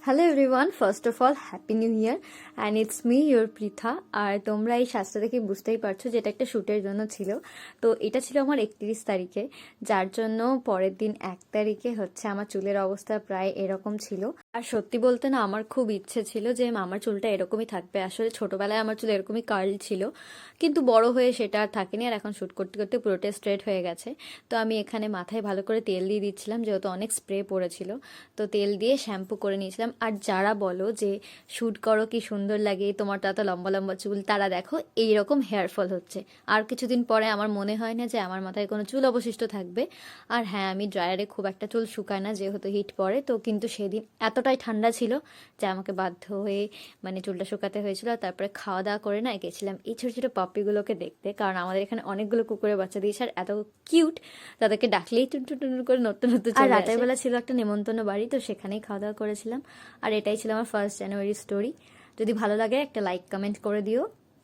Hello everyone, first of all happy new year and it's me your Pritha. আর তোমরা এই সাজটা দেখে বুঝতেই পারছো যে এটা একটা শ্যুটের জন্য ছিল। তো এটা ছিল আমার 31 তারিখে, যার জন্য পরের দিন 1 তারিখে হচ্ছে আমার চুলের অবস্থা প্রায় এরকম ছিল। আর সত্যি বলতে না, আমার খুব ইচ্ছে ছিল যে আমার চুলটা এরকমই থাকবে। আসলে ছোটবেলায় আমার চুল এরকমই কার্ল ছিল, কিন্তু বড় হয়ে সেটা আর থাকেনি। আর এখন শ্যুট করতে করতে পুরোটা স্ট্রেট হয়ে গেছে। তো আমি এখানে মাথায় ভালো করে তেল দিয়ে দিচ্ছিলাম, যেহেতু অনেক স্প্রে পড়েছিল। তো তেল দিয়ে শ্যাম্পু করে নিয়েছিলাম। আর যারা বলো যে শ্যুট করো কি সুন্দর লাগে, তোমার তো এত লম্বা লম্বা চুল, তারা দেখো এইরকম হেয়ার ফল হচ্ছে। আর কিছুদিন পরে আমার মনে হয় না যে আমার মাথায় কোনো চুল অবশিষ্ট থাকবে। আর হ্যাঁ, আমি ড্রায়ারে খুব একটা চুল শুকায় না, যেহেতু হিট পড়ে। তো কিন্তু সেদিন এতটাই ঠান্ডা ছিল যে আমাকে বাধ্য হয়ে চুলটা শুকাতে হয়েছিল। আর তারপরে খাওয়া দাওয়া করে না গেছিলাম এই ছোটো ছোটো পাপ্পিগুলোকে দেখতে, কারণ আমাদের এখানে অনেকগুলো কুকুরের বাচ্চা দিয়েছে আর এত কিউট, তাদেরকে ডাকলেই টুনটুন টুনটুন করে নড়তে নড়তে চলে আসে। আর রাতের বেলা ছিল একটা নেমন্তন্ন বাড়ি, তো সেখানেই খাওয়া দাওয়া করেছিলাম। আর এটাই ছিল আমার 1 জানুয়ারি স্টোরি। যদি ভালো লাগে একটা লাইক কমেন্ট করে দিও।